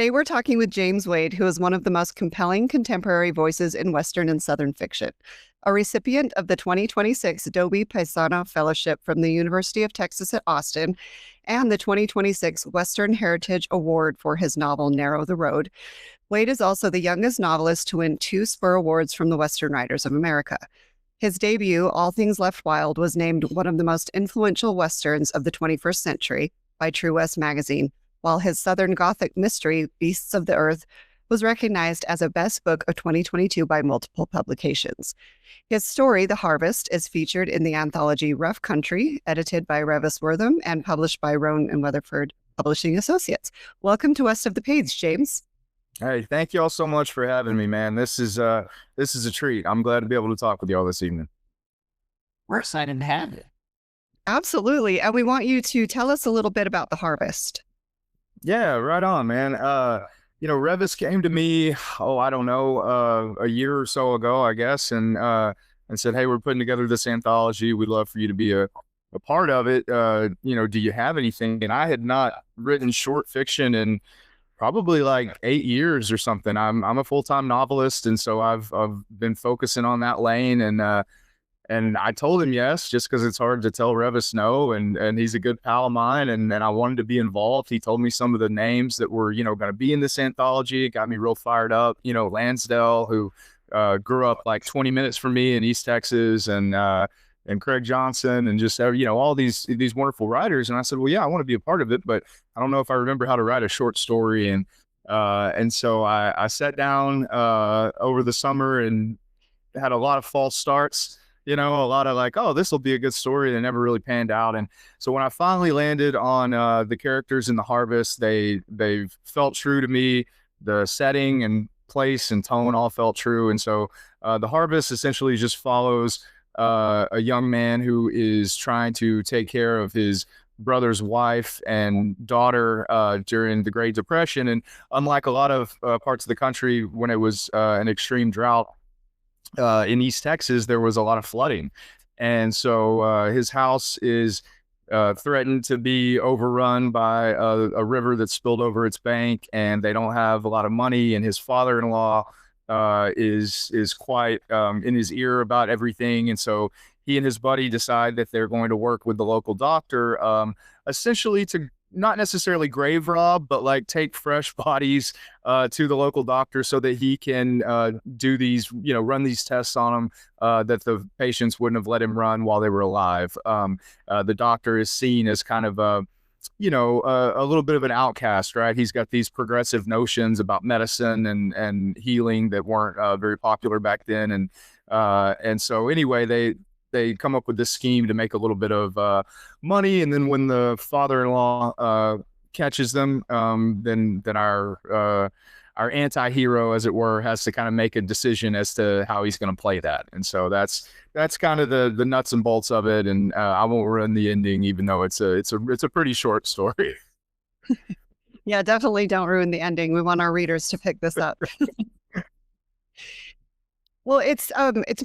Today, we're talking with James Wade, who is one of the most compelling contemporary voices in Western and Southern fiction. A recipient of the 2026 Dobie Paisano Fellowship from the University of Texas at Austin and the 2026 Western Heritage Award for his novel Narrow the Road, Wade is also the youngest novelist to win 2 Spur Awards from the Western Writers of America. His debut, All Things Left Wild, was named one of the most influential Westerns of the 21st century by True West magazine, while his Southern Gothic mystery, Beasts of the Earth, was recognized as a best book of 2022 by multiple publications. His story, The Harvest, is featured in the anthology Rough Country, edited by Revis Wortham and published by Roan and Weatherford Publishing Associates. Welcome to West of the Page, James. Hey, thank you all so much for having me, man. This is a treat. I'm glad to be able to talk with you all this evening. We're excited to have you. Absolutely. And we want you to tell us a little bit about The Harvest. Yeah, right on, man. Revis came to me, I don't know, a year or so ago, I guess, and said, hey, we're putting together this anthology. We'd love for you to be a part of it. Do you have anything? And I had not written short fiction in probably like 8 years or something. I'm a full-time novelist, and so I've been focusing on that lane, and I told him yes, just because it's hard to tell Revis no, and he's a good pal of mine, and I wanted to be involved. He told me some of the names that were, going to be in this anthology. It got me real fired up. Lansdale, who grew up like 20 minutes from me in East Texas, and Craig Johnson, and just, all these wonderful writers. And I said, well, yeah, I want to be a part of it, but I don't know if I remember how to write a short story. And so I sat down over the summer and had a lot of false starts. A lot of like, oh, this will be a good story. They never really panned out. And so when I finally landed on the characters in The Harvest, they felt true to me. The setting and place and tone all felt true. And so The Harvest essentially just follows a young man who is trying to take care of his brother's wife and daughter during the Great Depression. And unlike a lot of parts of the country, when it was an extreme drought, in East Texas, there was a lot of flooding. And so his house is threatened to be overrun by a river that spilled over its bank, and they don't have a lot of money. And his father-in-law is quite in his ear about everything. And so he and his buddy decide that they're going to work with the local doctor, essentially to not necessarily grave rob, but like take fresh bodies to the local doctor so that he can do these, run these tests on them that the patients wouldn't have let him run while they were alive. The doctor is seen as kind of a little bit of an outcast, right? He's got these progressive notions about medicine and healing that weren't very popular back then. And so anyway, they come up with this scheme to make a little bit of money. And then when the father-in-law catches them, then our anti-hero, as it were, has to kind of make a decision as to how he's going to play that. And so that's kind of the nuts and bolts of it. And I won't ruin the ending, even though it's a pretty short story. Yeah, definitely don't ruin the ending. We want our readers to pick this up. Well, it's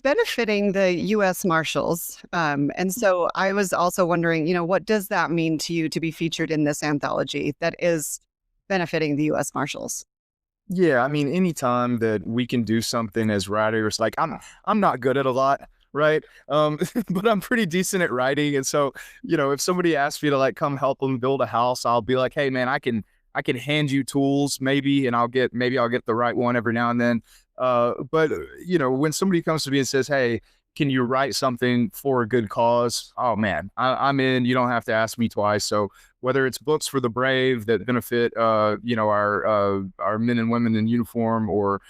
benefiting the U.S. Marshals. And so I was also wondering, what does that mean to you to be featured in this anthology that is benefiting the U.S. Marshals? Yeah, I mean, anytime that we can do something as writers, like I'm not good at a lot, right? But I'm pretty decent at writing. And so, if somebody asks me to like come help them build a house, I'll be like, hey man, I can hand you tools maybe, and I'll get the right one every now and then. But when somebody comes to me and says, hey, can you write something for a good cause? Oh man, I'm in. You don't have to ask me twice. So whether it's books for the brave that benefit, our men and women in uniform, or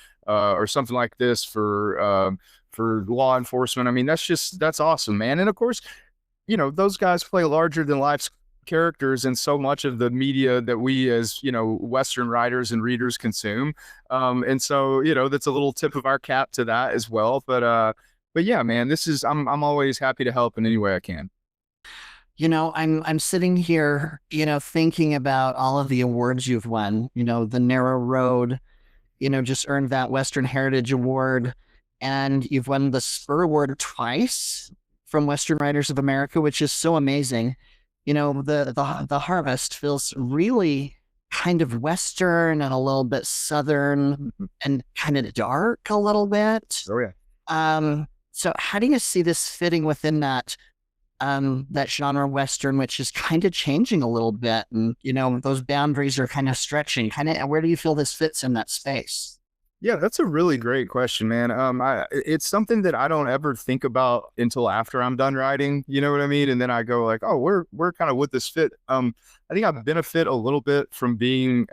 something like this for law enforcement. I mean, that's awesome, man. And of course, those guys play larger than life's characters in so much of the media that we as Western writers and readers consume, and so that's a little tip of our cap to that as well. But yeah, man, I'm always happy to help in any way I can. I'm sitting here thinking about all of the awards you've won. The Narrow Road just earned that Western Heritage Award, and you've won the Spur Award twice from Western Writers of America, which is so amazing. The Harvest feels really kind of Western and a little bit Southern and kind of dark a little bit. Oh yeah. So how do you see this fitting within that genre Western, which is kind of changing a little bit, and those boundaries are kind of stretching? Where do you feel this fits in that space? Yeah, that's a really great question, man. It's something that I don't ever think about until after I'm done writing. You know what I mean? And then I go like, oh, where kind of would this fit? I think I benefit a little bit from being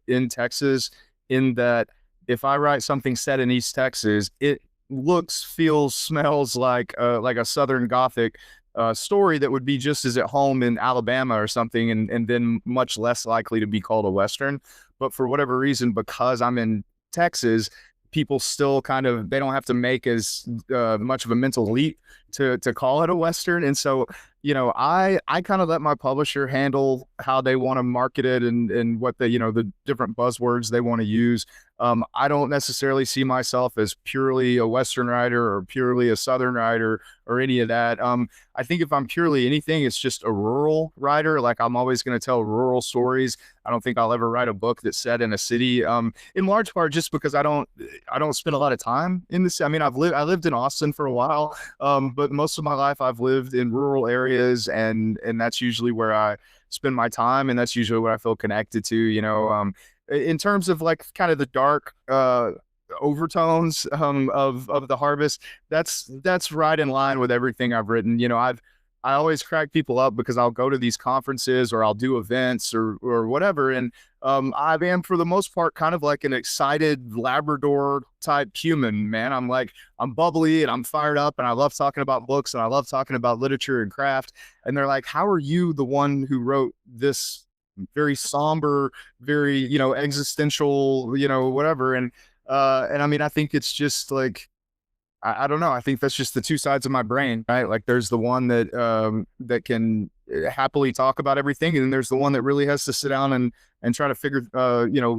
in Texas, in that if I write something set in East Texas, it looks, feels, smells like a Southern Gothic story that would be just as at home in Alabama or something, and then much less likely to be called a Western. But for whatever reason, because I'm in Texas, people still kind of, they don't have to make as much of a mental leap to call it a Western. And so, I kind of let my publisher handle how they want to market it, and what the different buzzwords they want to use. I don't necessarily see myself as purely a Western writer or purely a Southern writer or any of that. I think if I'm purely anything, it's just a rural writer. Like, I'm always going to tell rural stories. I don't think I'll ever write a book that's set in a city. In large part just because I don't spend a lot of time in this. I mean, I lived in Austin for a while, but most of my life I've lived in rural areas, and that's usually where I spend my time, and that's usually what I feel connected to. In terms of like kind of the dark overtones of the harvest, that's right in line with everything I've written. I always crack people up because I'll go to these conferences or I'll do events or whatever, and I am for the most part kind of like an excited Labrador type human, man. I'm bubbly and I'm fired up, and I love talking about books, and I love talking about literature and craft. And they're like, how are you the one who wrote this very somber, very, existential, whatever. And I mean, I think it's just like, I don't know. I think that's just the two sides of my brain, right? Like, there's the one that can happily talk about everything, and then there's the one that really has to sit down and try to figure,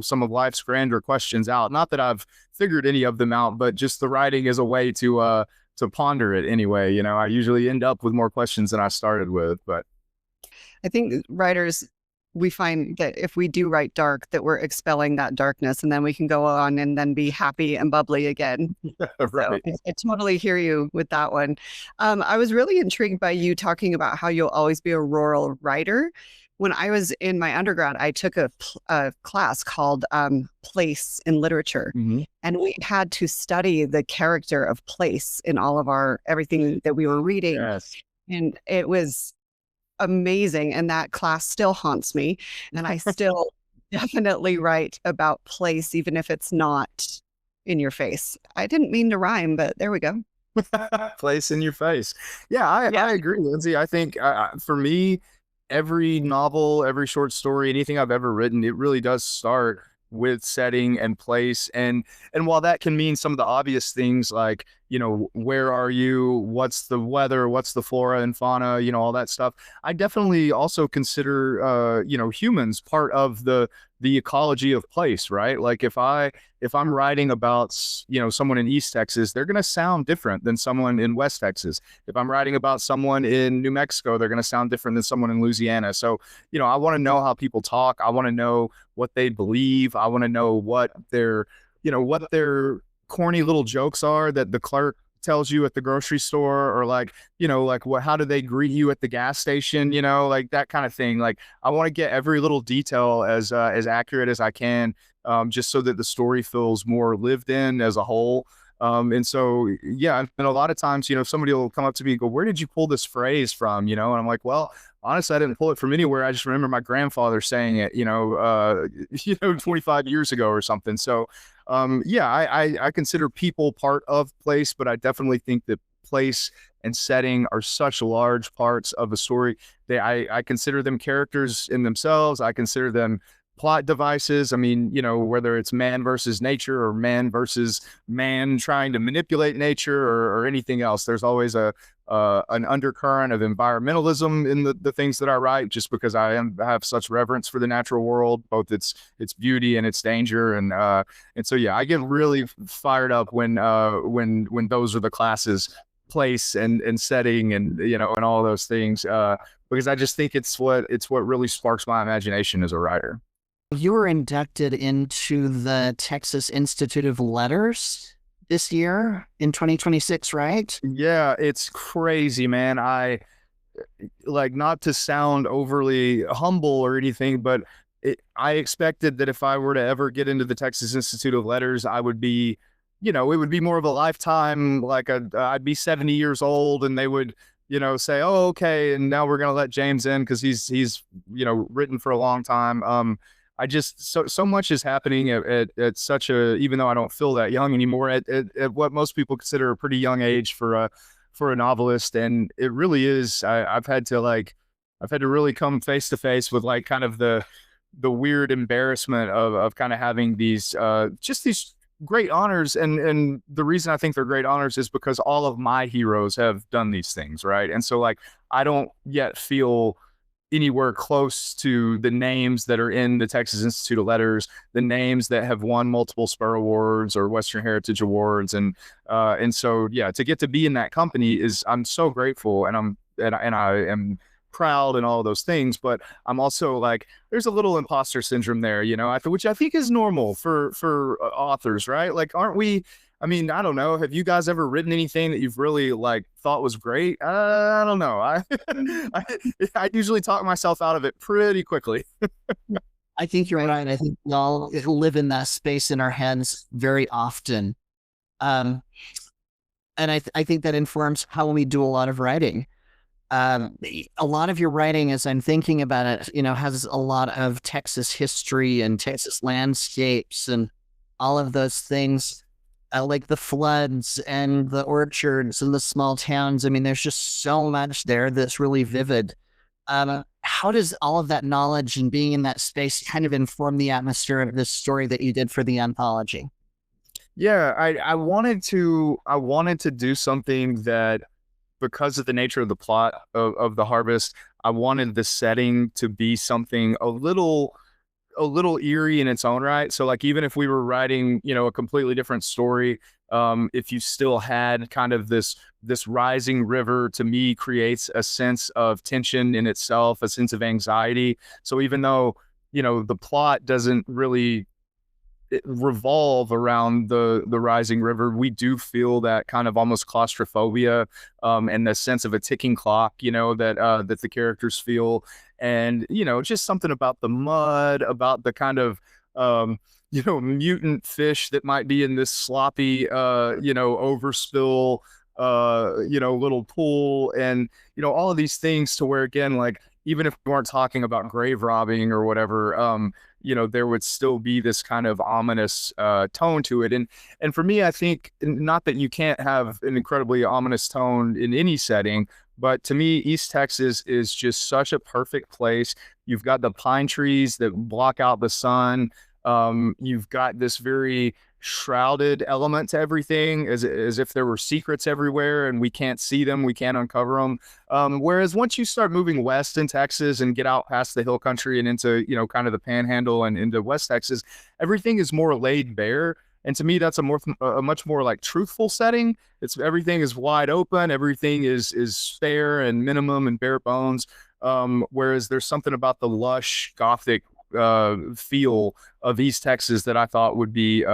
some of life's grander questions out. Not that I've figured any of them out, but just the writing is a way to ponder it anyway. I usually end up with more questions than I started with, but I think writers, we find that if we do write dark, that we're expelling that darkness, and then we can go on and then be happy and bubbly again. right. So I totally hear you with that one. I was really intrigued by you talking about how you'll always be a rural writer. When I was in my undergrad, I took a class called Place in Literature, and we had to study the character of place in all of everything that we were reading. Yes. And it was amazing, and that class still haunts me, and I still definitely write about place, even if it's not in your face. I didn't mean to rhyme, but there we go. Place in your face. Yeah, I agree, Lindsay. I think for me, every novel, every short story, anything I've ever written, it really does start with setting and place. And while that can mean some of the obvious things like, where are you, what's the weather, what's the flora and fauna, all that stuff, I definitely also consider humans part of the ecology of place, right? Like, if I'm writing about someone in East Texas, they're going to sound different than someone in West Texas. If I'm writing about someone in New Mexico, they're going to sound different than someone in Louisiana. So I want to know how people talk. I want to know what they believe. I want to know what their corny little jokes are that the clerk tells you at the grocery store, or like how do they greet you at the gas station, like that kind of thing. Like, I want to get every little detail as accurate as I can, just so that the story feels more lived in as a whole. And so, yeah, and a lot of times, somebody will come up to me and go, where did you pull this phrase from? And I'm like, well, honestly, I didn't pull it from anywhere. I just remember my grandfather saying it, 25 years ago or something. So, yeah, I consider people part of place, but I definitely think that place and setting are such large parts of a story. I consider them characters in themselves. I consider them plot devices. I mean, whether it's man versus nature or man versus man trying to manipulate nature or anything else, there's always an undercurrent of environmentalism in the things that I write, just because I have such reverence for the natural world, both its beauty and its danger. And so, yeah, I get really fired up when those are the classes, place and setting and, and all those things, because I just think it's what really sparks my imagination as a writer. You were inducted into the Texas Institute of Letters this year in 2026, right? Yeah, it's crazy, man. I like, not to sound overly humble or anything, but I expected that if I were to ever get into the Texas Institute of Letters, I would be, it would be more of a lifetime. Like I'd be 70 years old, and they would, say, "Oh, okay," and now we're gonna let James in because he's written for a long time. I just so much is happening at such a, even though I don't feel that young anymore, at what most people consider a pretty young age for a novelist. And it really is, I've had to really come face to face with like kind of the weird embarrassment of kind of having these just these great honors. And the reason I think they're great honors is because all of my heroes have done these things, right? And so like I don't yet feel anywhere close to the names that are in the Texas Institute of Letters, the names that have won multiple Spur Awards or Western Heritage Awards. And so, yeah, to get to be in that company is, I'm so grateful, and I am proud and all of those things, but I'm also like, there's a little imposter syndrome there, which I think is normal for authors, right? Like, aren't we, I mean, I don't know. Have you guys ever written anything that you've really like thought was great? I don't know. I usually talk myself out of it pretty quickly. I think you're right. I think we all live in that space in our heads very often. Um, and I think that informs how we do a lot of writing. A lot of your writing, as I'm thinking about it, has a lot of Texas history and Texas landscapes and all of those things. Like the floods and the orchards and the small towns. I mean, there's just so much there that's really vivid. How does all of that knowledge and being in that space kind of inform the atmosphere of this story that you did for the anthology? Yeah, I wanted to do something that, because of the nature of the plot of The Harvest, I wanted the setting to be something a little eerie in its own right. So like, even if we were writing, a completely different story, if you still had kind of this rising river, to me creates a sense of tension in itself, a sense of anxiety. So even though, the plot doesn't really revolve around the rising river, we do feel that kind of almost claustrophobia, and the sense of a ticking clock, that the characters feel. And just something about the mud, about the kind of mutant fish that might be in this sloppy overspill little pool, and all of these things, to where, again, like, even if we weren't talking about grave robbing or whatever, there would still be this kind of ominous tone to it. And for me, I think, not that you can't have an incredibly ominous tone in any setting, but to me, East Texas is just such a perfect place. You've got the pine trees that block out the sun. You've got this very shrouded element to everything, as if there were secrets everywhere and we can't see them, we can't uncover them. Whereas once you start moving west in Texas and get out past the hill country and into, kind of the panhandle and into West Texas, everything is more laid bare. And to me, that's a much more like truthful setting. Everything is wide open, everything is spare and minimum and bare bones. Whereas there's something about the lush Gothic feel of East Texas that I thought would be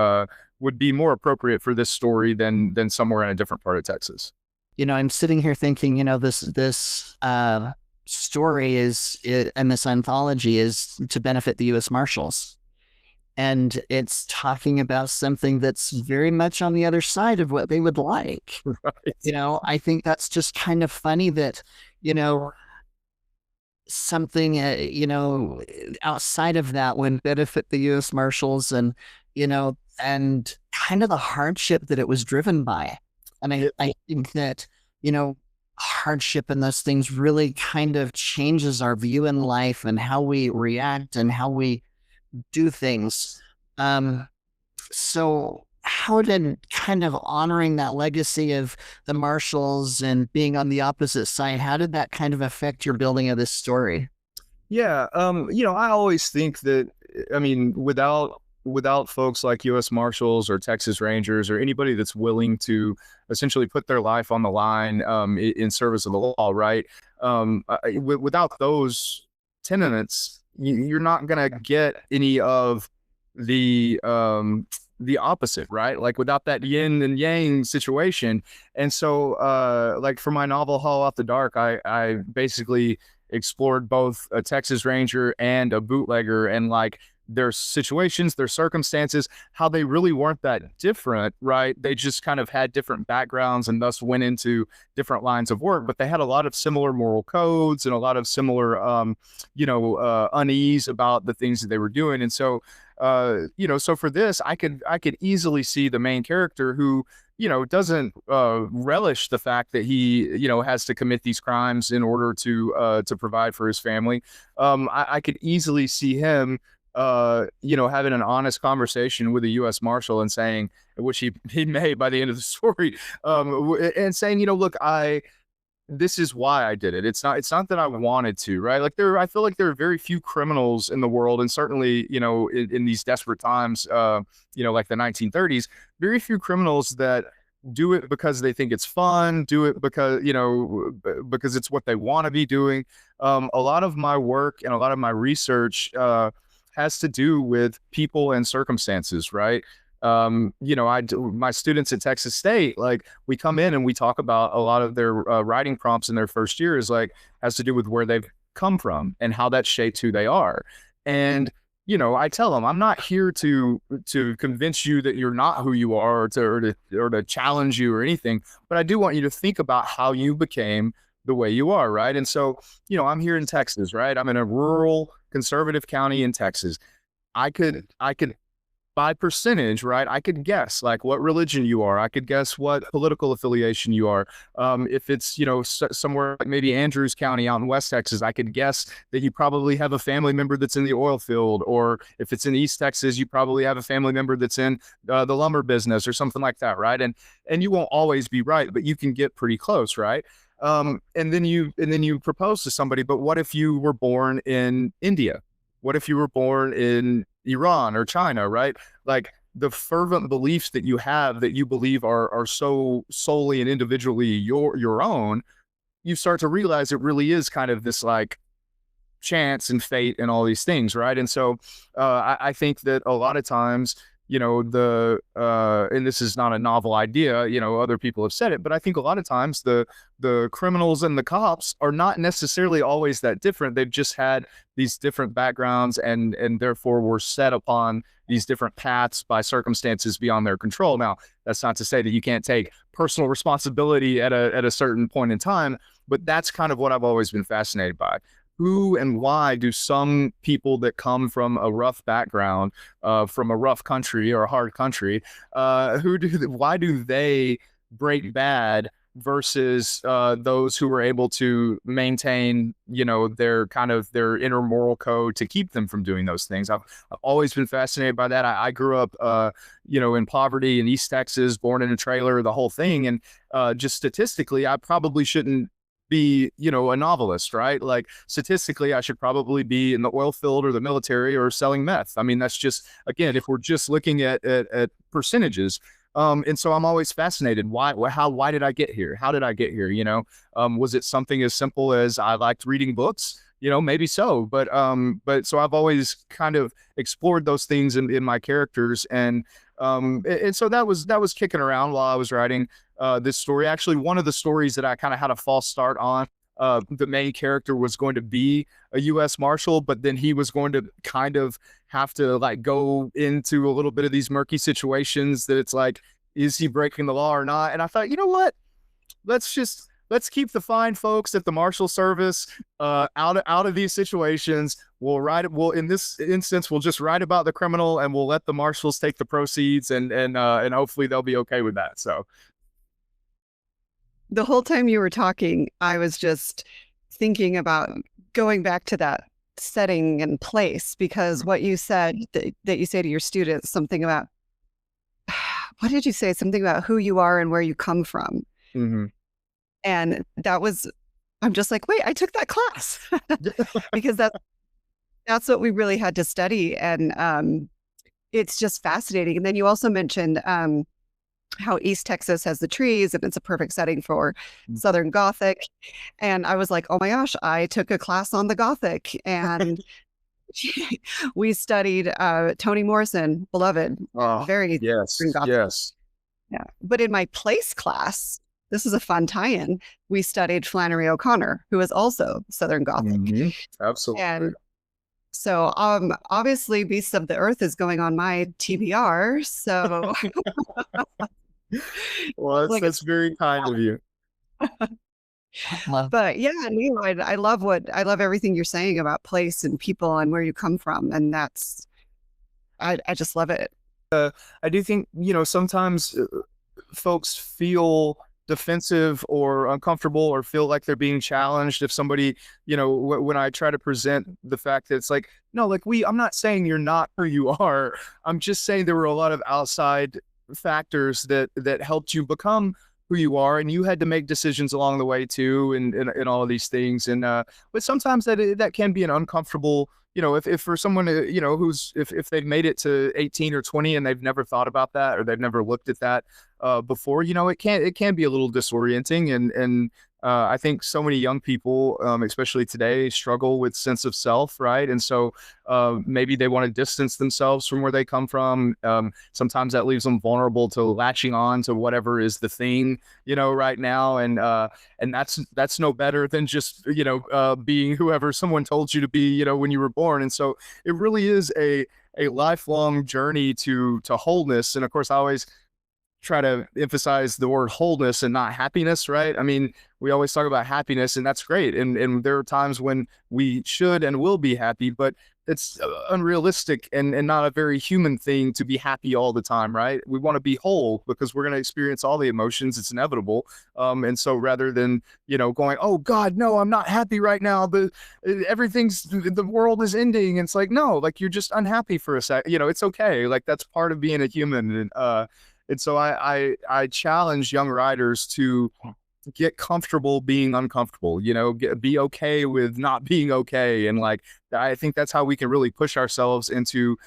more appropriate for this story than somewhere in a different part of Texas. I'm sitting here thinking, this story and this anthology is to benefit the U.S. Marshals. And it's talking about something that's very much on the other side of what they would like. Right. I think that's just kind of funny that, something, outside of that would benefit the U.S. Marshals, and, and kind of the hardship that it was driven by. And I think that, hardship and those things really kind of changes our view in life and how we react and how we do things. So how did kind of honoring that legacy of the Marshals and being on the opposite side, how did that kind of affect your building of this story? Yeah, I always think that, I mean, without folks like U.S. Marshals or Texas Rangers or anybody that's willing to essentially put their life on the line in service of the law, right? Without those tenements, you're not gonna get any of the opposite, right? Like without that yin and yang situation. And so like for my novel Hollow Out the Dark, I basically explored both a Texas Ranger and a bootlegger, and like their situations, their circumstances, how they really weren't that different, right? They just kind of had different backgrounds and thus went into different lines of work, but they had a lot of similar moral codes and a lot of similar unease about the things that they were doing. And so so for this, I could easily see the main character who, doesn't relish the fact that he, has to commit these crimes in order to provide for his family. I could easily see him, having an honest conversation with a U.S. Marshal and saying, which he may by the end of the story, and saying, look, this is why I did it. It's not that I wanted to, right? Like I feel like there are very few criminals in the world, and certainly, in these desperate times, like the 1930s, very few criminals that do it because they think it's fun, do it because, because it's what they want to be doing. A lot of my work and a lot of my research, has to do with people and circumstances, right? My students at Texas State, like we come in and we talk about a lot of their writing prompts in their first year is like has to do with where they've come from and how that shaped who they are. And I tell them I'm not here to convince you that you're not who you are, or to challenge you or anything, but I do want you to think about how you became the way you are, right? And so, I'm here in Texas, right? I'm in a rural conservative county in Texas. I could by percentage, right? I could guess like what religion you are. I could guess what political affiliation you are. If it's, somewhere like maybe Andrews County out in West Texas, I could guess that you probably have a family member that's in the oil field. Or if it's in East Texas, you probably have a family member that's in the lumber business or something like that, right? And you won't always be right, but you can get pretty close, right? And then you propose to somebody, but what if you were born in India? What if you were born in Iran or China, right? Like the fervent beliefs that you have that you believe are so solely and individually your own, you start to realize it really is kind of this like chance and fate and all these things, right? And so I think that a lot of times, and this is not a novel idea, other people have said it, but I think a lot of times the criminals and the cops are not necessarily always that different. They've just had these different backgrounds and therefore were set upon these different paths by circumstances beyond their control. Now, that's not to say that you can't take personal responsibility at a certain point in time, but that's kind of what I've always been fascinated by. Who and why do some people that come from a rough background, from a rough country or a hard country, why do they break bad versus those who were able to maintain, their inner moral code to keep them from doing those things? I've always been fascinated by that. I grew up, in poverty in East Texas, born in a trailer, the whole thing. And just statistically, I probably shouldn't be, a novelist, right? Like statistically, I should probably be in the oil field or the military or selling meth. I mean, that's just, again, if we're just looking at percentages. And so I'm always fascinated. Why did I get here? How did I get here? Was it something as simple as I liked reading books? Maybe so, but so I've always kind of explored those things in my characters. And so that was kicking around while I was writing this story. Actually, one of the stories that I kind of had a false start on, the main character was going to be a U.S. Marshal, but then he was going to kind of have to like go into a little bit of these murky situations that it's like, is he breaking the law or not? And I thought, you know what? Let's keep the fine folks at the Marshal Service out of these situations. We'll in this instance we'll just write about the criminal and we'll let the marshals take the proceeds and hopefully they'll be okay with that. So The whole time you were talking, I was just thinking about going back to that setting and place, because what you said that you say to your students, something about, what did you say? Something about who you are and where you come from. Mm-hmm. And I'm just like, wait, I took that class because that's what we really had to study. And it's just fascinating. And then you also mentioned how East Texas has the trees and it's a perfect setting for Southern Gothic. And I was like, oh my gosh, I took a class on the Gothic. And we studied Toni Morrison, beloved, Oh, very yes, Southern Gothic. yes. Yeah. But in my place class, this is a fun tie-in. We studied Flannery O'Connor, who is also Southern Gothic. Hmm. Absolutely. And so obviously Beasts of the Earth is going on my TBR. So Well, like, that's very kind of you. Love. but yeah, Neil, I love everything you're saying about place and people and where you come from. And that's, I just love it. I do think, sometimes folks feel defensive or uncomfortable or feel like they're being challenged if somebody, when I try to present the fact that it's like, no, like I'm not saying you're not who you are. I'm just saying there were a lot of outside factors that helped you become who you are, and you had to make decisions along the way too, and all of these things. And but sometimes that can be an uncomfortable, if for someone, who's, if they've made it to 18 or 20 and they've never thought about that, or they've never looked at that before, it can be a little disorienting. And I think so many young people, especially today, struggle with sense of self, right? And so maybe they want to distance themselves from where they come from. Sometimes that leaves them vulnerable to latching on to whatever is the thing, right now. And that's no better than just, being whoever someone told you to be, when you were born. And so it really is a lifelong journey to wholeness. And of course, I always try to emphasize the word wholeness and not happiness, right? I mean, we always talk about happiness, and that's great. And there are times when we should and will be happy, but it's unrealistic and not a very human thing to be happy all the time, right? We want to be whole because we're going to experience all the emotions. It's inevitable. And so rather than, going, oh God, no, I'm not happy right now. The world is ending. And it's like, no, like you're just unhappy for a sec. It's okay. Like that's part of being a human. And so I challenge young writers to get comfortable being uncomfortable, be okay with not being okay. And like, I think that's how we can really push ourselves into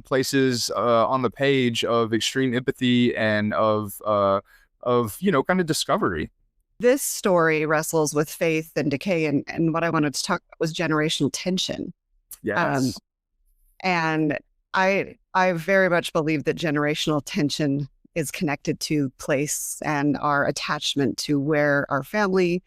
places on the page of extreme empathy and of kind of discovery. This story wrestles with faith and decay. And what I wanted to talk about was generational tension. Um, Yes. and I very much believe that generational tension is connected to place and our attachment to where our family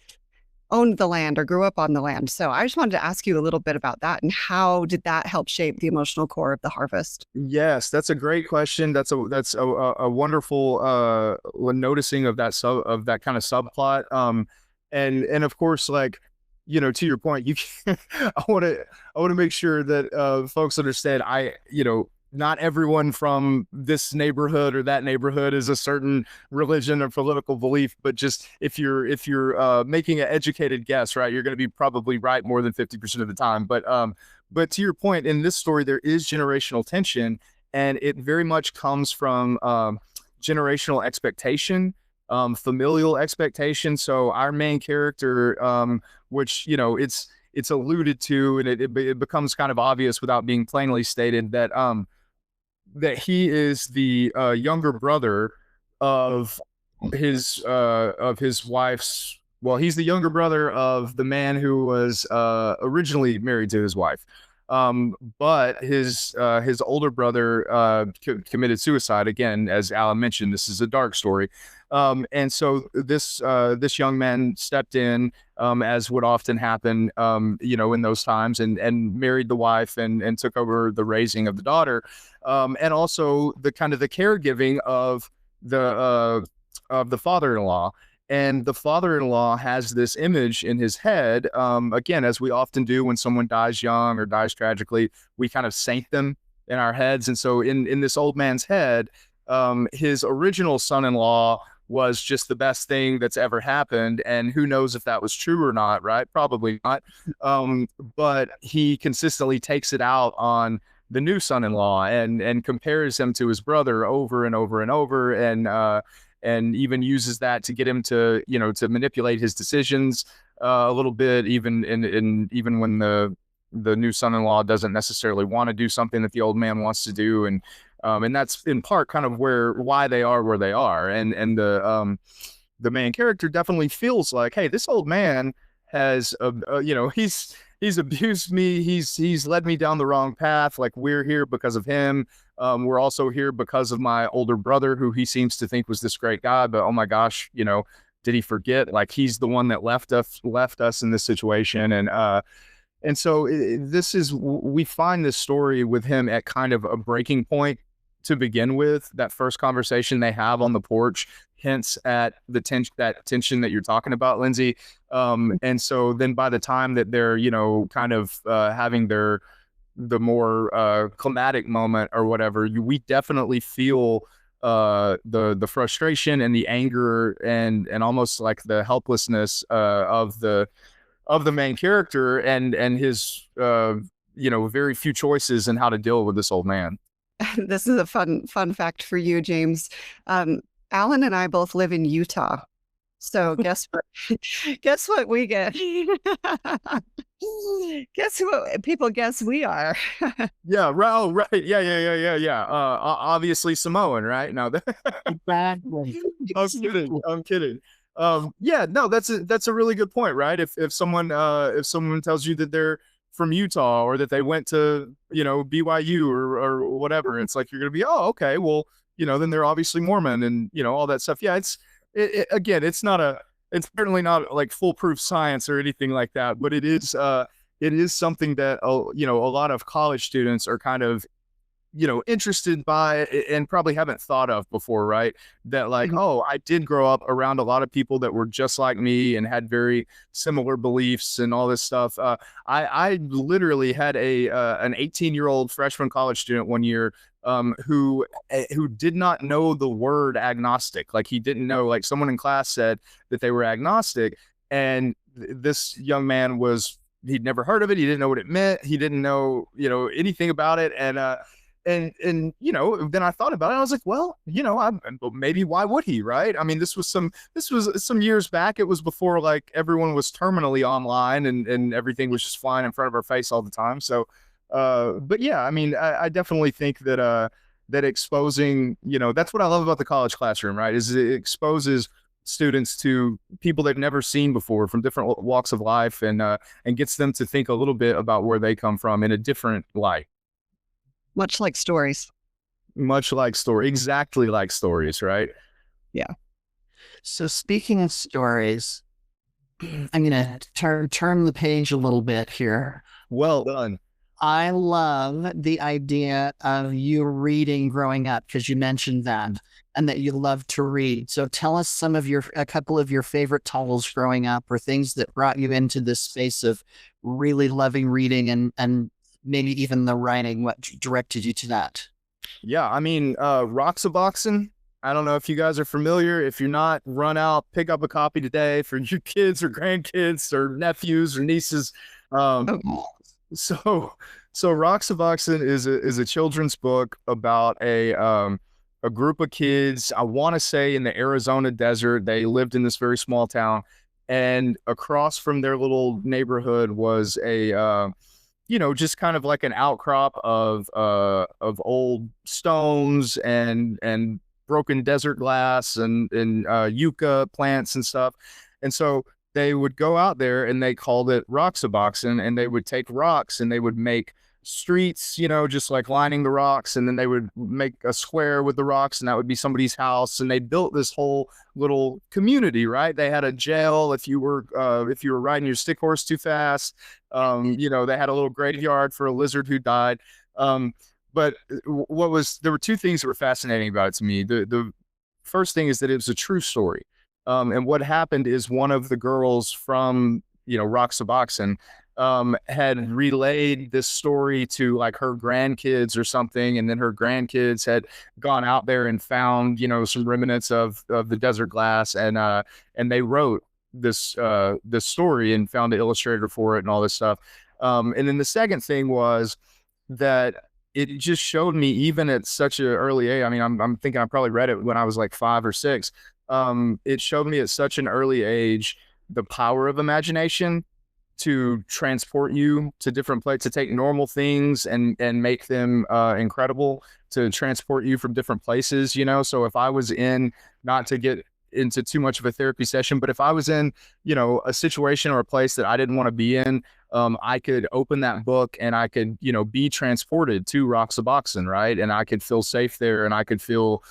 owned the land or grew up on the land. So I just wanted to ask you a little bit about that and how did that help shape the emotional core of the harvest? Yes, that's a great question. That's a wonderful noticing of that kind of subplot. And of course, like, to your point, I want to make sure that folks understand. Not everyone from this neighborhood or that neighborhood is a certain religion or political belief, but just if you're making an educated guess, right, you're going to be probably right more than 50% of the time. But to your point, in this story, there is generational tension, and it very much comes from generational expectation, familial expectation. So our main character, which it's alluded to, and it becomes kind of obvious without being plainly stated that he is the younger brother of his wife's. Well, he's the younger brother of the man who was originally married to his wife. But his older brother committed suicide. Again, as Alan mentioned, this is a dark story. And so this young man stepped in, as would often happen, in those times, and married the wife and took over the raising of the daughter, and also the kind of the caregiving of the father-in-law. And the father-in-law has this image in his head. Again, as we often do when someone dies young or dies tragically, we kind of saint them in our heads. And so in this old man's head, his original son-in-law was just the best thing that's ever happened. And who knows if that was true or not, right? Probably not. But he consistently takes it out on the new son-in-law and compares him to his brother over and over and over. And even uses that to get him to, to manipulate his decisions a little bit, even when the new son-in-law doesn't necessarily want to do something that the old man wants to do. And that's in part kind of why they are where they are. And the main character definitely feels like, hey, this old man has, he's abused me. He's led me down the wrong path. Like, we're here because of him. We're also here because of my older brother, who he seems to think was this great guy, but oh my gosh, did he forget? Like, he's the one that left us in this situation. And so we find this story with him at kind of a breaking point to begin with. That first conversation they have on the porch hints at that tension that you're talking about, Lindsay. And so then by the time that they're, kind of having the more climatic moment or whatever, we definitely feel the frustration and the anger and almost like the helplessness of the main character and his very few choices in how to deal with this old man. This is a fun fact for you, James. Alan and I both live in Utah. So guess what? Guess what we get? Guess what people guess we are? Yeah, right. Oh, right. Yeah. Obviously Samoan, right? No, Exactly. I'm kidding. Yeah, no, that's a really good point, right? If someone tells you that they're from Utah or that they went to, BYU or whatever, it's like, you're going to be, oh, okay, well, then they're obviously Mormon and, all that stuff. Yeah. Again, it's certainly not like foolproof science or anything like that, but it is something that, a lot of college students are kind of, interested by and probably haven't thought of before, right? That like, oh, I did grow up around a lot of people that were just like me and had very similar beliefs and all this stuff. I literally had an 18-year-old freshman college student one year who did not know the word agnostic. Like, he didn't know, like, someone in class said that they were agnostic, and this young man he'd never heard of it. He didn't know what it meant. He didn't know, anything about it. And then I thought about it. I was like, well, maybe why would he, right? I mean, this was some years back. It was before like everyone was terminally online and everything was just flying in front of our face all the time. So, but yeah, I mean, I definitely think that that exposing, that's what I love about the college classroom, right? Is it exposes students to people they've never seen before from different walks of life and gets them to think a little bit about where they come from in a different light. Much like stories. Exactly like stories, right? Yeah. So speaking of stories, I'm going to turn the page a little bit here. Well done. I love the idea of you reading growing up, because you mentioned that and that you love to read. So tell us a couple of your favorite titles growing up, or things that brought you into this space of really loving reading and maybe even the writing. What directed you to that? Yeah, I mean, Roxaboxen. I don't know if you guys are familiar. If you're not, run out, pick up a copy today for your kids or grandkids or nephews or nieces. So Roxaboxen is a children's book about a group of kids. I want to say in the Arizona desert. They lived in this very small town, and across from their little neighborhood was a just kind of like an outcrop of old stones and broken desert glass and yucca plants and stuff. And so they would go out there and they called it Roxaboxen, and they would take rocks and they would make streets, just like lining the rocks, and then they would make a square with the rocks, and that would be somebody's house. And they built this whole little community, right? They had a jail if you were riding your stick horse too fast. They had a little graveyard for a lizard who died. But there were two things that were fascinating about it to me. The first thing is that it was a true story. And what happened is one of the girls from, Roxaboxen, had relayed this story to like her grandkids or something. And then her grandkids had gone out there and found, some remnants of the desert glass. And they wrote this story and found the illustrator for it and all this stuff. And then the second thing was that it just showed me, even at such an early age. I mean, I'm thinking I probably read it when I was like 5 or 6. It showed me at such an early age the power of imagination to transport you to different places, to take normal things and make them incredible, to transport you from different places. So if I was in, not to get into too much of a therapy session. But if I was in, you know, a situation or a place that I didn't want to be in, I could open that book and I could, you know, be transported to Roxaboxen, right? And I could feel safe there, and I could feel,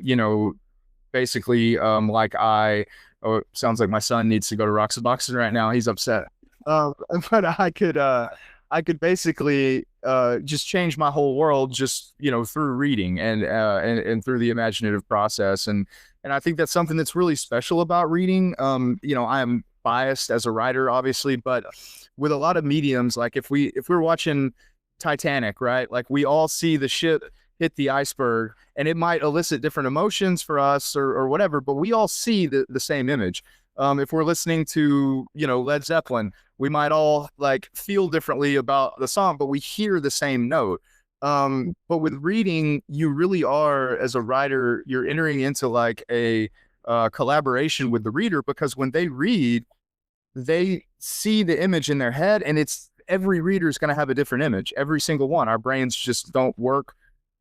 you know, basically like oh, it sounds like my son needs to go to Roxaboxen right now. He's upset. But I could basically just change my whole world just, you know, through reading and through the imaginative process. And I think that's something that's really special about reading. You know, I am biased as a writer, obviously, but with a lot of mediums, like if we're watching Titanic, right? Like we all see the ship hit the iceberg, and it might elicit different emotions for us or whatever, but we all see the same image. If we're listening to, you know, Led Zeppelin, we might all like feel differently about the song, but we hear the same note. But with reading, you really are, as a writer, you're entering into like a collaboration with the reader, because when they read, they see the image in their head, and it's every reader is going to have a different image. Every single one. Our brains just don't work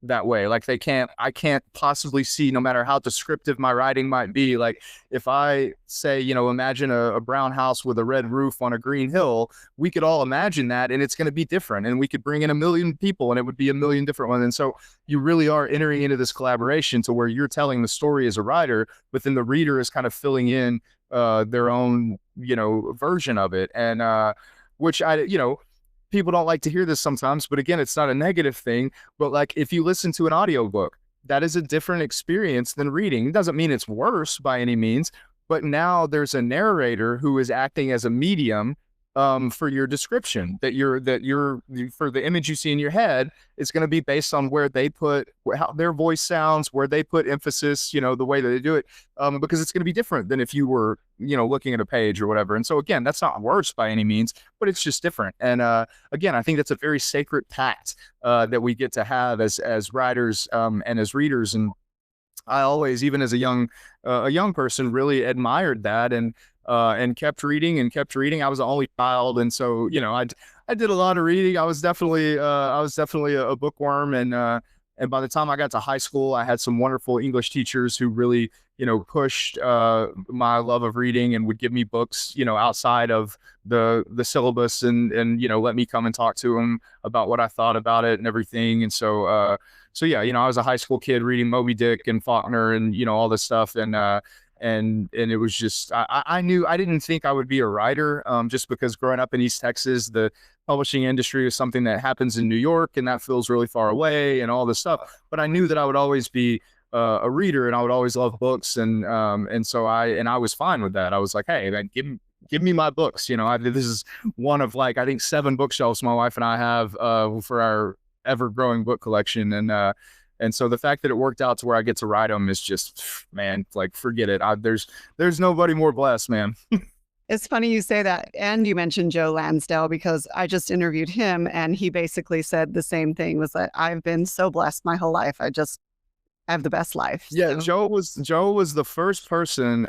that way. Like I can't possibly see, no matter how descriptive my writing might be. Like if I say, you know, imagine a brown house with a red roof on a green hill, we could all imagine that, and it's going to be different. And we could bring in a million people, and it would be a million different ones. And so you really are entering into this collaboration to where you're telling the story as a writer, but then the reader is kind of filling in their own, you know, version of it. And which you know, people don't like to hear this sometimes, but again, it's not a negative thing. But like if you listen to an audiobook, that is a different experience than reading. It doesn't mean it's worse by any means, but now there's a narrator who is acting as a medium for your description, that you're for the image you see in your head is going to be based on where they put, how their voice sounds, where they put emphasis, you know, the way that they do it, because it's going to be different than if you were, you know, looking at a page or whatever. And so again, that's not worse by any means, but it's just different. And again, I think that's a very sacred pact that we get to have as writers and as readers. And I always, even as a young person, really admired that, and kept reading and kept reading. I was the only child, and so, you know, I did a lot of reading. I was definitely a bookworm, and by the time I got to high school, I had some wonderful English teachers who really, you know, pushed my love of reading and would give me books, you know, outside of the syllabus, and you know, let me come and talk to them about what I thought about it and everything. And so so yeah, you know, I was a high school kid reading Moby Dick and Faulkner and, you know, all this stuff. And it was just, I knew, I didn't think I would be a writer, just because growing up in East Texas, the publishing industry is something that happens in New York, and that feels really far away and all this stuff. But I knew that I would always be a reader, and I would always love books. And so I was fine with that. I was like, hey, man, give me my books. You know, this is one of like, I think 7 bookshelves my wife and I have for our ever growing book collection. And so the fact that it worked out to where I get to write them is just, man, like, forget it. There's nobody more blessed, man. It's funny you say that. And you mentioned Joe Lansdale, because I just interviewed him, and he basically said the same thing, was that I've been so blessed my whole life. I just have the best life. Yeah, So Joe was the first person.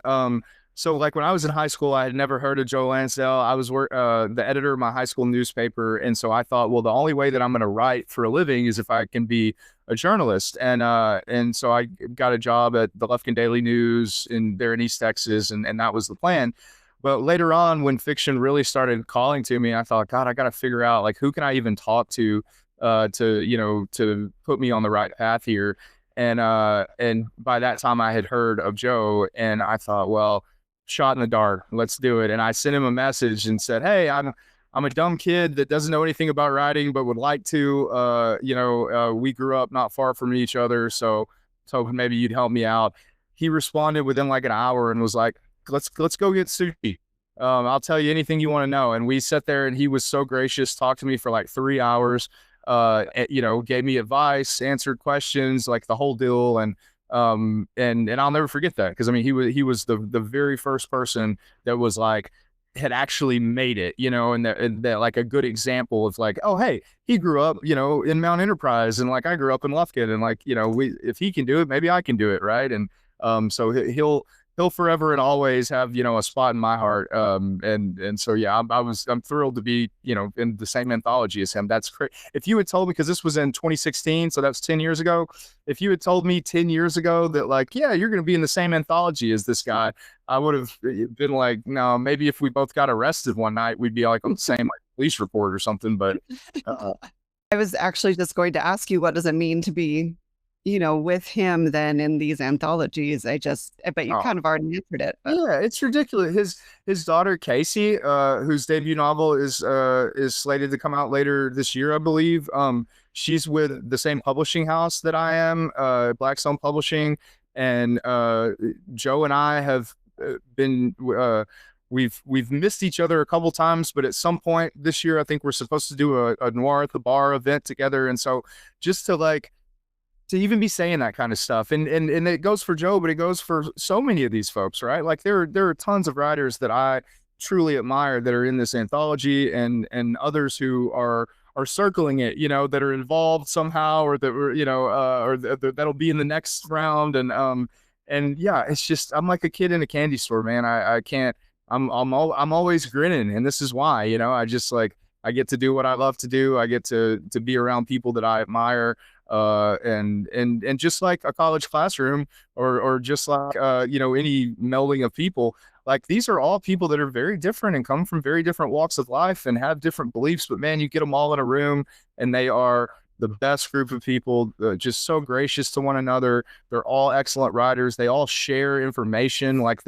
So like when I was in high school, I had never heard of Joe Lansdale. I was the editor of my high school newspaper, and so I thought, well, the only way that I'm going to write for a living is if I can be a journalist. And so I got a job at the Lufkin Daily News there in East Texas, and that was the plan. But later on, when fiction really started calling to me, I thought, God, I got to figure out, like, who can I even talk to put me on the right path here. And by that time I had heard of Joe, and I thought, well, shot in the dark, let's do it. And I sent him a message and said, hey, I'm a dumb kid that doesn't know anything about writing, but would like to, we grew up not far from each other. So maybe you'd help me out. He responded within like an hour and was like, let's go get sushi. I'll tell you anything you want to know. And we sat there, and he was so gracious, talked to me for like 3 hours, gave me advice, answered questions, like the whole deal. And I'll never forget that, because I mean, he was the very first person that was like, had actually made it, and that like a good example of like, oh, hey, he grew up, in Mount Enterprise, and like I grew up in Lufkin, and like, if he can do it, maybe I can do it. Right. And so he'll forever and always have, a spot in my heart. And so, yeah, I'm thrilled to be, in the same anthology as him. That's great. If you had told me, because this was in 2016, so that's 10 years ago. If you had told me 10 years ago that, like, yeah, you're going to be in the same anthology as this guy, I would have been like, no, maybe if we both got arrested one night, we'd be like on the same like police report or something. But I was actually just going to ask you, what does it mean to be, with him then in these anthologies? But you kind of already answered it. But. Yeah, it's ridiculous. His daughter Casey, whose debut novel is slated to come out later this year, I believe. She's with the same publishing house that I am, Blackstone Publishing, and Joe and I have been. We've missed each other a couple times, but at some point this year, I think we're supposed to do a Noir at the Bar event together. And so just to even be saying that kind of stuff, and it goes for Joe, but it goes for so many of these folks, right? Like there are tons of writers that I truly admire that are in this anthology, and others who are circling it, that are involved somehow, or that were, that'll be in the next round. And yeah, it's just, I'm like a kid in a candy store, man. I can't, I'm always grinning, and this is why, I just like, I get to do what I love to do. I get to be around people that I admire, and just like a college classroom, or just like any melding of people. Like, these are all people that are very different and come from very different walks of life and have different beliefs, but man, you get them all in a room and they are the best group of people, just so gracious to one another. They're all excellent writers. They all share information. Like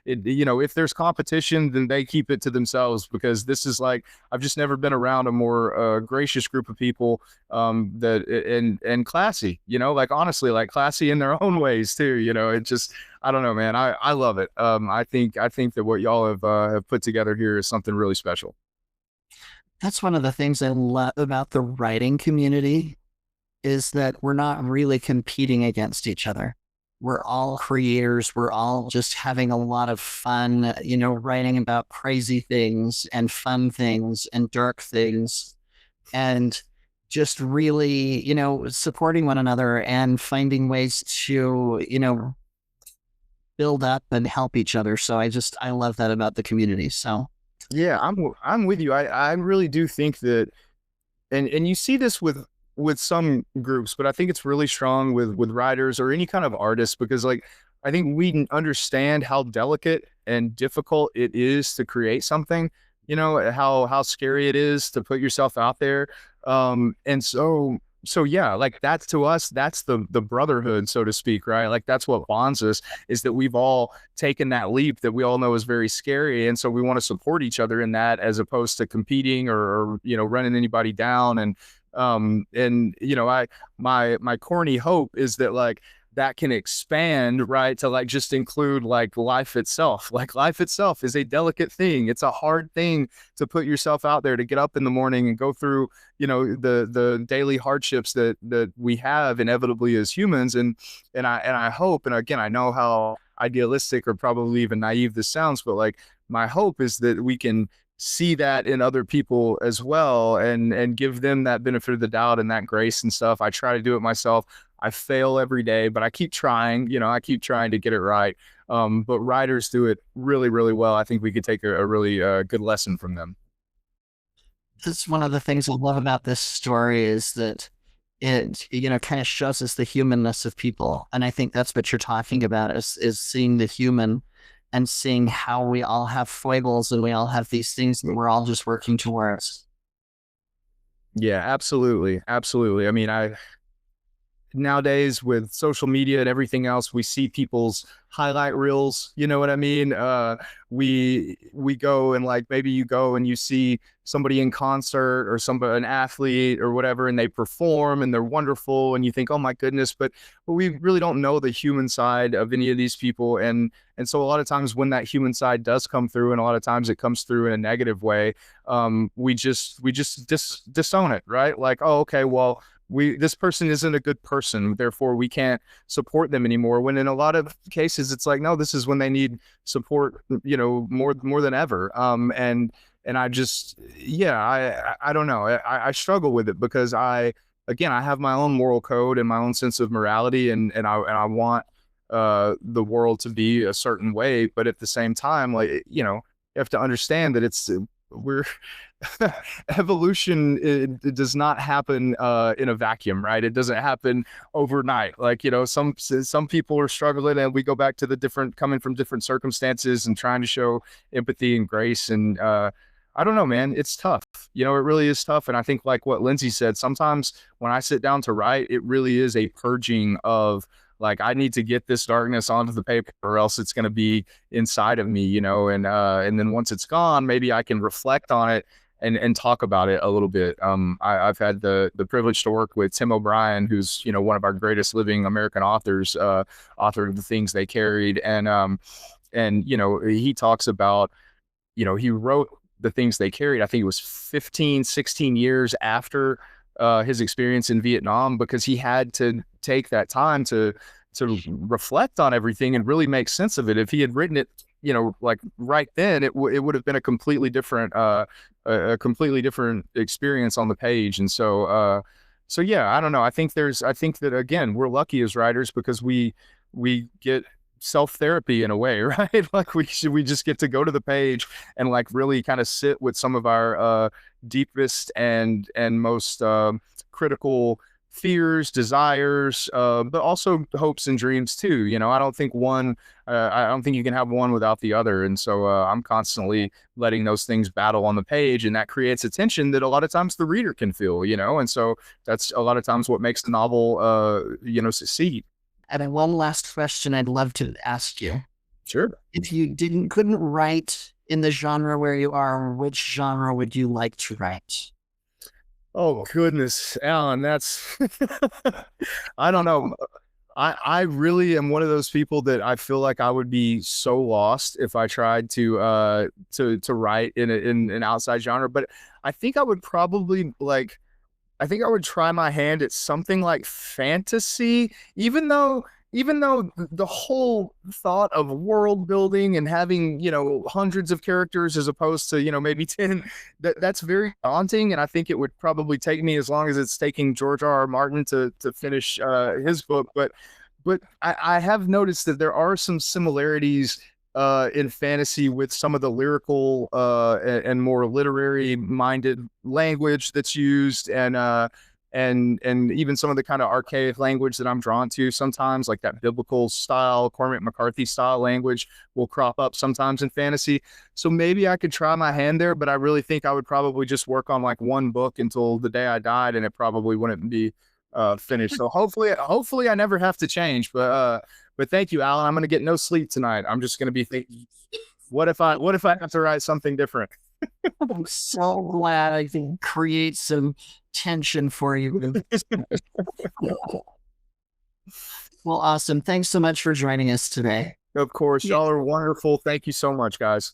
if there's competition, then they keep it to themselves, because this is like, I've just never been around a more gracious group of people, and classy, like honestly, like classy in their own ways too. It just, I don't know, man. I love it. I think that what y'all have put together here is something really special. That's one of the things I love about the writing community, is that we're not really competing against each other. We're all creators. We're all just having a lot of fun, writing about crazy things and fun things and dark things, and just really, supporting one another and finding ways to, build up and help each other. So I love that about the community. So. Yeah, I'm with you. I really do think that, and you see this with some groups, but I think it's really strong with writers or any kind of artist, because like, I think we understand how delicate and difficult it is to create something, how scary it is to put yourself out there. And so yeah, like that's, to us, that's the brotherhood, so to speak, right? Like that's what bonds us, is that we've all taken that leap that we all know is very scary. And so we want to support each other in that, as opposed to competing or running anybody down. And my corny hope is that like, that can expand, right, to like just include like life itself. Like life itself is a delicate thing. It's a hard thing to put yourself out there, to get up in the morning and go through, the daily hardships that we have inevitably as humans. And I hope, and again, I know how idealistic or probably even naive this sounds, but like, my hope is that we can see that in other people as well, and give them that benefit of the doubt and that grace and stuff. I try to do it myself. I fail every day, but I keep trying, I keep trying to get it right. But writers do it really, really well. I think we could take a really good lesson from them. That's one of the things I love about this story, is that it, kind of shows us the humanness of people. And I think that's what you're talking about, is seeing the human, and seeing how we all have foibles and we all have these things that we're all just working towards. Yeah, absolutely. Absolutely. I mean, nowadays with social media and everything else, we see people's highlight reels, you know what I mean? We go and like, maybe you go and you see somebody in concert, or an athlete or whatever, and they perform and they're wonderful, and you think, oh my goodness, but we really don't know the human side of any of these people. And so a lot of times when that human side does come through, and a lot of times it comes through in a negative way, we just disown it, right? Like, oh, okay, well, this person isn't a good person, therefore we can't support them anymore. When in a lot of cases, it's like, no, this is when they need support, more than ever. And I just, yeah, I don't know. I struggle with it, because I have my own moral code and my own sense of morality, and I want the world to be a certain way. But at the same time, like, you know, you have to understand that we're evolution, it does not happen in a vacuum, right? It doesn't happen overnight. Like, you know, some people are struggling, and we go back to the different, coming from different circumstances and trying to show empathy and grace. And I don't know, man, it's tough. You know, it really is tough. And I think, like what Lindsay said, sometimes when I sit down to write, it really is a purging of, like, I need to get this darkness onto the paper, or else it's going to be inside of me, you know. And then once it's gone, maybe I can reflect on it and talk about it a little bit. I've had the privilege to work with Tim O'Brien, who's, you know, one of our greatest living American authors, author of The Things They Carried. And you know, he talks about, you know, he wrote The Things They Carried, I think it was 15, 16 years after his experience in Vietnam, because he had to take that time to reflect on everything and really make sense of it. If he had written it, you know, like right then, it would have been a completely different experience on the page. And so yeah, I don't know. I think that, again, we're lucky as writers because we get self-therapy in a way, right? Like we just get to go to the page and like really kind of sit with some of our deepest and most critical fears, desires, but also hopes and dreams too. You know, I don't think you can have one without the other. And so I'm constantly letting those things battle on the page, and that creates a tension that a lot of times the reader can feel, you know. And so that's a lot of times what makes the novel, you know, succeed. And then one last question I'd love to ask you. Sure. If you couldn't write in the genre where you are, which genre would you like to write? Oh goodness, Alan, that's I don't know. I really am one of those people that I feel like I would be so lost if I tried to write in an outside genre. But I think I would probably I think I would try my hand at something like fantasy, even though the whole thought of world building and having, you know, hundreds of characters as opposed to, you know, maybe 10, that's very daunting. And I think it would probably take me as long as it's taking George R.R. Martin to finish his book. But I have noticed that there are some similarities in fantasy with some of the lyrical and more literary minded language that's used, and even some of the kind of archaic language that I'm drawn to sometimes, like that biblical style, Cormac McCarthy style language will crop up sometimes in fantasy. So maybe I could try my hand there, but I really think I would probably just work on like one book until the day I died, and it probably wouldn't be finished. So hopefully I never have to change. But thank you, Alan. I'm going to get no sleep tonight. I'm just going to be thinking, what if I have to write something different? I'm so glad I can create some tension for you. Well, awesome. Thanks so much for joining us today. Of course. Y'all are wonderful. Thank you so much, guys.